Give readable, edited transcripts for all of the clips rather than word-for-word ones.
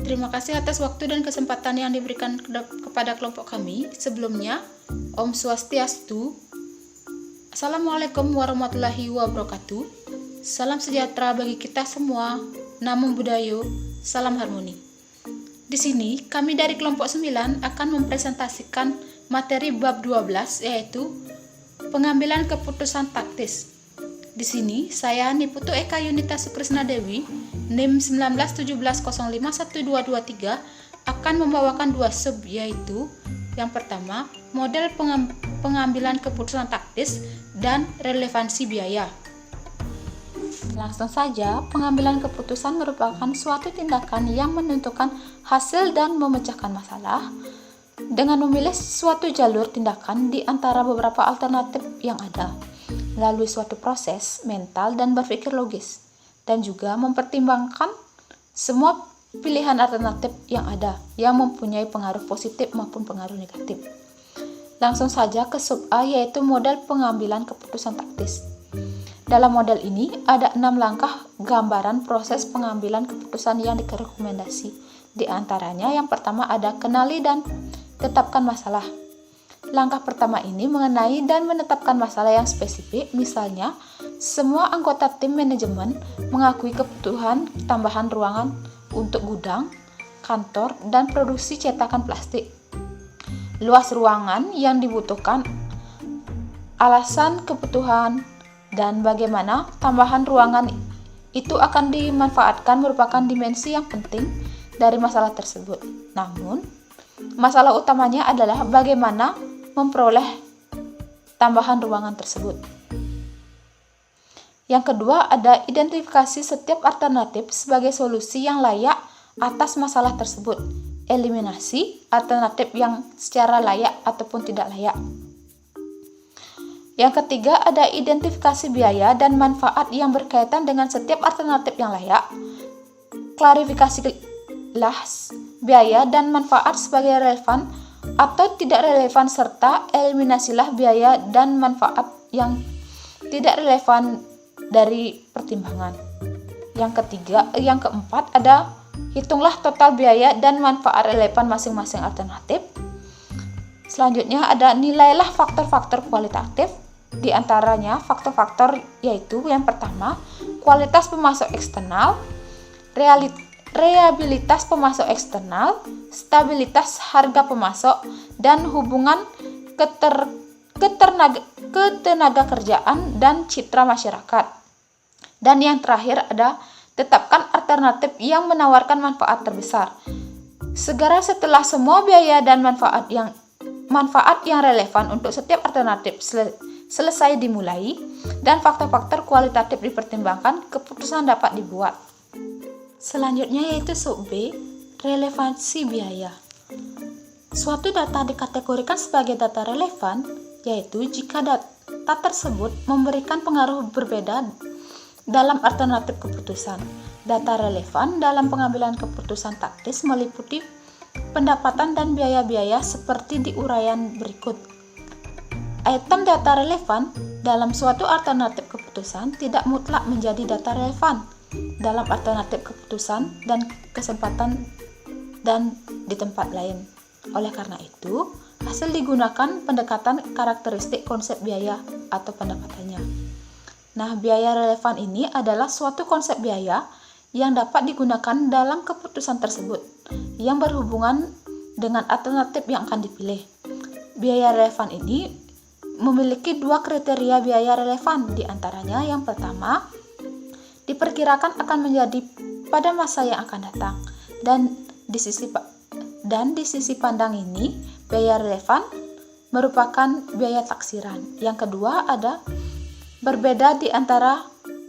Terima kasih atas waktu dan kesempatan yang diberikan kepada kelompok kami. Sebelumnya, Om Swastiastu. Assalamualaikum warahmatullahi wabarakatuh. Salam sejahtera bagi kita semua. Namo Buddhaya, salam harmoni. Di sini, kami dari kelompok 9 akan mempresentasikan materi bab 12, yaitu pengambilan keputusan taktis. Di sini, saya Niputu Eka Yunita Sukrisna Dewi, NIM 1917051223, akan membawakan dua sub, yaitu yang pertama, model pengambilan keputusan taktis dan relevansi biaya. Langsung saja, pengambilan keputusan merupakan suatu tindakan yang menentukan hasil dan memecahkan masalah dengan memilih suatu jalur tindakan di antara beberapa alternatif yang ada, melalui suatu proses mental dan berpikir logis, dan juga mempertimbangkan semua pilihan alternatif yang ada yang mempunyai pengaruh positif maupun pengaruh negatif. Langsung saja ke sub A, yaitu model pengambilan keputusan taktis. Dalam model ini ada 6 langkah gambaran proses pengambilan keputusan yang direkomendasi. Di antaranya yang pertama ada kenali dan tetapkan masalah. Langkah pertama ini mengenai dan menetapkan masalah yang spesifik, misalnya semua anggota tim manajemen mengakui kebutuhan tambahan ruangan untuk gudang, kantor, dan produksi cetakan plastik. Luas ruangan yang dibutuhkan, alasan kebutuhan, dan bagaimana tambahan ruangan itu akan dimanfaatkan merupakan dimensi yang penting dari masalah tersebut. Namun, masalah utamanya adalah bagaimana memperoleh tambahan ruangan tersebut. Yang kedua ada identifikasi setiap alternatif sebagai solusi yang layak atas masalah tersebut. Eliminasi alternatif yang secara layak ataupun tidak layak. Yang ketiga ada identifikasi biaya dan manfaat yang berkaitan dengan setiap alternatif yang layak. Klarifikasilah biaya dan manfaat sebagai relevan atau tidak relevan, serta eliminasilah biaya dan manfaat yang tidak relevan dari pertimbangan. Yang keempat ada hitunglah total biaya dan manfaat relevan masing-masing alternatif. Selanjutnya ada nilailah faktor-faktor kualitatif. Di antaranya faktor-faktor yaitu yang pertama, kualitas pemasok eksternal, reliabilitas pemasok eksternal, stabilitas harga pemasok, dan hubungan ketenaga kerjaan dan citra masyarakat. Dan yang terakhir ada tetapkan alternatif yang menawarkan manfaat terbesar. Segera setelah semua biaya dan manfaat yang relevan untuk setiap alternatif selesai dimulai dan faktor-faktor kualitatif dipertimbangkan, keputusan dapat dibuat. Selanjutnya yaitu sub B, relevansi biaya. Suatu data dikategorikan sebagai data relevan, yaitu jika data tersebut memberikan pengaruh berbeda dalam alternatif keputusan. Data relevan dalam pengambilan keputusan taktis meliputi pendapatan dan biaya-biaya seperti di uraian berikut. Item data relevan dalam suatu alternatif keputusan tidak mutlak menjadi data relevan dalam alternatif keputusan dan kesempatan dan di tempat lain. Oleh karena itu, hasil digunakan pendekatan karakteristik konsep biaya atau pendapatannya. Nah, biaya relevan ini adalah suatu konsep biaya yang dapat digunakan dalam keputusan tersebut yang berhubungan dengan alternatif yang akan dipilih. Biaya relevan ini memiliki dua kriteria biaya relevan, di antaranya yang pertama, diperkirakan akan menjadi pada masa yang akan datang, dan di sisi pandang ini, biaya relevan merupakan biaya taksiran. Yang kedua ada berbeda di antara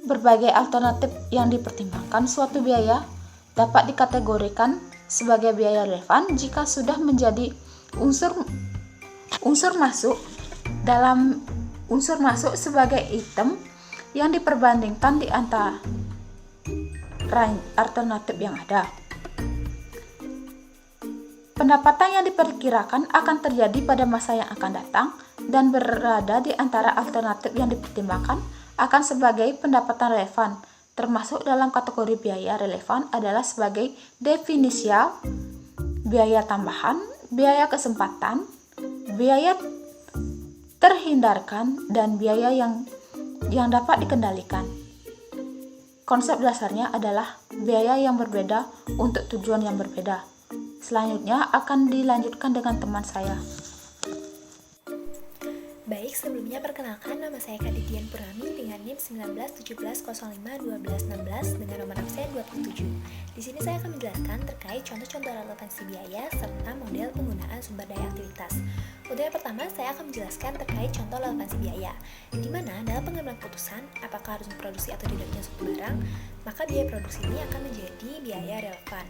berbagai alternatif yang dipertimbangkan. Suatu biaya dapat dikategorikan sebagai biaya relevan jika sudah menjadi unsur masuk sebagai item yang diperbandingkan di antara alternatif yang ada. Pendapatan yang diperkirakan akan terjadi pada masa yang akan datang dan berada di antara alternatif yang dipertimbangkan akan sebagai pendapatan relevan termasuk dalam kategori biaya relevan adalah sebagai definisial, biaya tambahan, biaya kesempatan, biaya terhindarkan, dan biaya yang dapat dikendalikan. Konsep dasarnya adalah biaya yang berbeda untuk tujuan yang berbeda. Selanjutnya akan dilanjutkan dengan teman saya. Baik, sebelumnya perkenalkan, nama saya Kadidian Purnami dengan NIM 1917051216 dengan nomor absen 27. Di sini saya akan menjelaskan terkait contoh-contoh relevansi biaya serta model penggunaan sumber daya aktivitas. Untuk yang pertama, saya akan menjelaskan terkait contoh relevansi biaya, di mana dalam pengambilan keputusan apakah harus memproduksi atau tidaknya suatu barang, maka biaya produksi ini akan menjadi biaya relevan.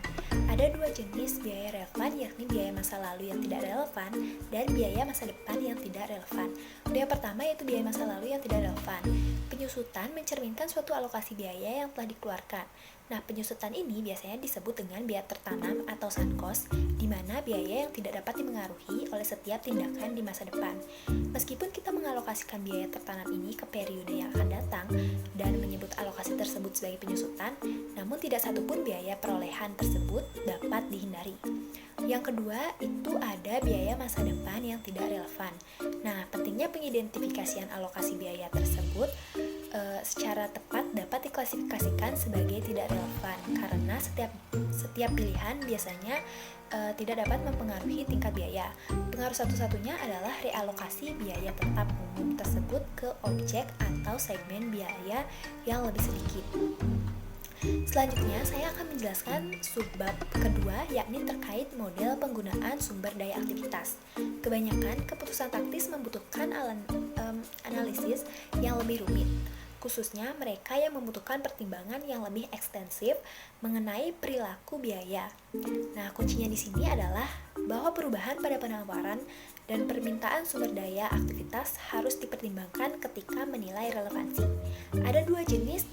Ada dua jenis biaya relevan, yakni biaya masa lalu yang tidak relevan dan biaya masa depan yang tidak relevan. Untuk yang pertama yaitu biaya masa lalu yang tidak relevan. Penyusutan mencerminkan suatu alokasi biaya yang telah dikeluarkan. Nah, penyusutan ini biasanya disebut dengan biaya tertanam atau sunk cost, di mana biaya yang tidak dapat dipengaruhi oleh setiap tindakan di masa depan. Meskipun kita mengalokasikan biaya tertanam ini ke periode yang akan datang dan menyebut alokasi tersebut sebagai penyusutan, namun tidak satupun biaya perolehan tersebut dapat dihindari. Yang kedua, itu ada biaya masa depan yang tidak relevan. Nah, pentingnya pengidentifikasian alokasi biaya tersebut secara tepat dapat diklasifikasikan sebagai tidak relevan karena setiap pilihan biasanya tidak dapat mempengaruhi tingkat biaya. Pengaruh satu-satunya adalah realokasi biaya tetap umum tersebut ke objek atau segmen biaya yang lebih sedikit. Selanjutnya, saya akan menjelaskan subbab kedua, yakni terkait model penggunaan sumber daya aktivitas. Kebanyakan keputusan taktis membutuhkan analisis yang lebih rumit, khususnya mereka yang membutuhkan pertimbangan yang lebih ekstensif mengenai perilaku biaya. Nah, kuncinya di sini adalah bahwa perubahan pada penawaran dan permintaan sumber daya aktivitas harus dipertimbangkan ketika menilai relevansi. Ada dua jenis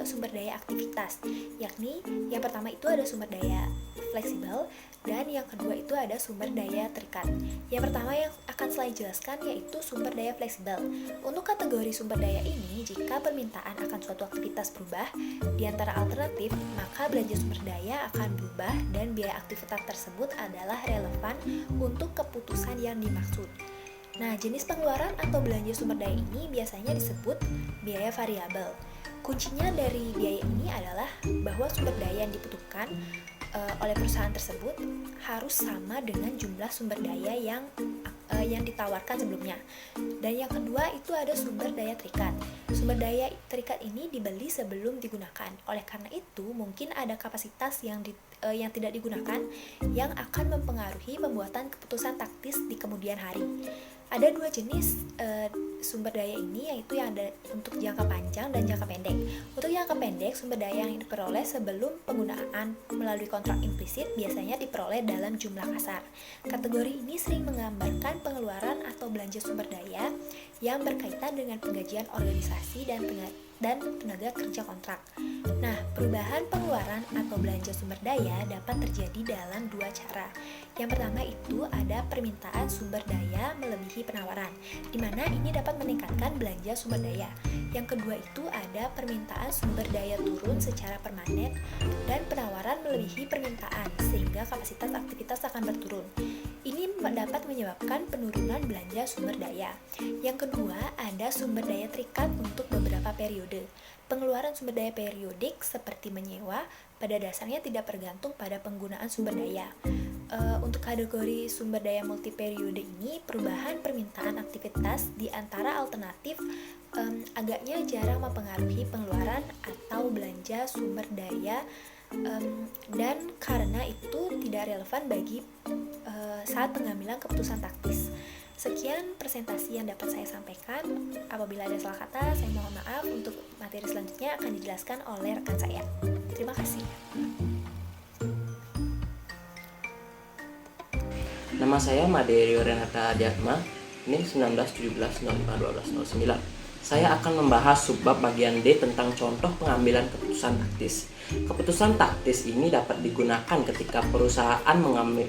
sumber daya aktivitas, yakni yang pertama itu ada sumber daya fleksibel dan yang kedua itu ada sumber daya terikat. Yang pertama yang akan saya jelaskan yaitu sumber daya fleksibel. Untuk kategori sumber daya ini, jika permintaan akan suatu aktivitas berubah di antara alternatif, maka belanja sumber daya akan berubah dan biaya aktivitas tersebut adalah relevan untuk keputusan yang dimaksud. Nah, jenis pengeluaran atau belanja sumber daya ini biasanya disebut biaya variabel. Kuncinya dari biaya ini adalah bahwa sumber daya yang dibutuhkan oleh perusahaan tersebut harus sama dengan jumlah sumber daya yang ditawarkan sebelumnya. Dan yang kedua itu ada sumber daya terikat. Sumber daya terikat ini dibeli sebelum digunakan. Oleh karena itu, mungkin ada kapasitas yang tidak digunakan yang akan mempengaruhi pembuatan keputusan taktis di kemudian hari. Ada dua jenis sumber daya ini, yaitu yang ada untuk jangka panjang dan jangka pendek. Untuk jangka pendek, sumber daya yang diperoleh sebelum penggunaan melalui kontrak implisit biasanya diperoleh dalam jumlah kasar. Kategori ini sering menggambarkan pengeluaran atau belanja sumber daya yang berkaitan dengan penggajian organisasi dan tenaga kerja kontrak. Nah, perubahan pengeluaran atau belanja sumber daya dapat terjadi dalam dua cara. Yang pertama itu ada permintaan sumber daya melebihi penawaran, di mana ini dapat meningkatkan belanja sumber daya. Yang kedua itu ada permintaan sumber daya turun secara permanen dan penawaran melebihi permintaan, sehingga kapasitas aktivitas akan berturun. Ini dapat menyebabkan penurunan belanja sumber daya. Yang kedua, ada sumber daya terikat untuk beberapa periode. Pengeluaran sumber daya periodik seperti menyewa pada dasarnya tidak bergantung pada penggunaan sumber daya. Untuk kategori sumber daya multiperiode ini, perubahan permintaan aktivitas di antara alternatif agaknya jarang mempengaruhi pengeluaran atau belanja sumber daya, dan karena itu tidak relevan bagi saat pengambilan keputusan taktis. Sekian presentasi yang dapat saya sampaikan. Apabila ada salah kata, saya mohon maaf. Untuk materi selanjutnya akan dijelaskan oleh rekan saya. Terima kasih. Nama saya Made Renata Adiatma, NIM 1917051209. saya akan membahas subbab bagian D tentang contoh pengambilan keputusan taktis. Keputusan taktis ini dapat digunakan ketika perusahaan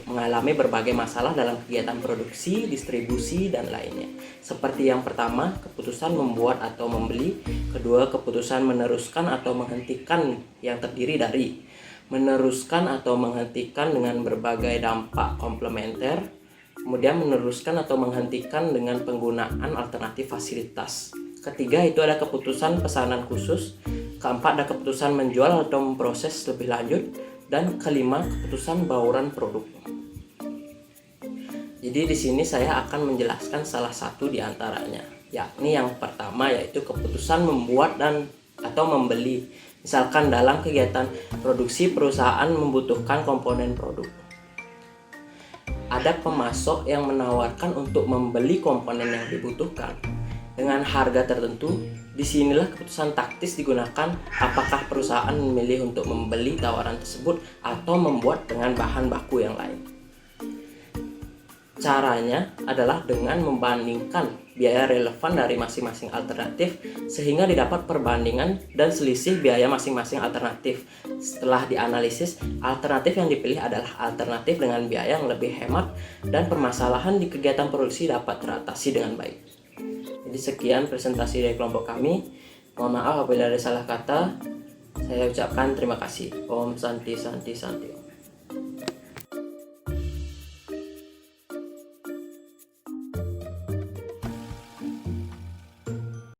mengalami berbagai masalah dalam kegiatan produksi, distribusi, dan lainnya. Seperti yang pertama, keputusan membuat atau membeli. Kedua, keputusan meneruskan atau menghentikan yang terdiri dari meneruskan atau menghentikan dengan berbagai dampak komplementer. Kemudian meneruskan atau menghentikan dengan penggunaan alternatif fasilitas. Ketiga, itu ada keputusan pesanan khusus. Keempat, ada keputusan menjual atau memproses lebih lanjut. Dan kelima, keputusan bauran produk. Jadi di sini saya akan menjelaskan salah satu di antaranya, yakni yang pertama yaitu keputusan membuat dan atau membeli. Misalkan dalam kegiatan produksi perusahaan membutuhkan komponen produk. Ada pemasok yang menawarkan untuk membeli komponen yang dibutuhkan dengan harga tertentu. Disinilah keputusan taktis digunakan, apakah perusahaan memilih untuk membeli tawaran tersebut atau membuat dengan bahan baku yang lain. Caranya adalah dengan membandingkan biaya relevan dari masing-masing alternatif sehingga didapat perbandingan dan selisih biaya masing-masing alternatif. Setelah dianalisis, alternatif yang dipilih adalah alternatif dengan biaya yang lebih hemat dan permasalahan di kegiatan produksi dapat teratasi dengan baik. Jadi sekian presentasi dari kelompok kami. Mohon maaf apabila ada salah kata. Saya ucapkan terima kasih. Om Santi Santi Santi.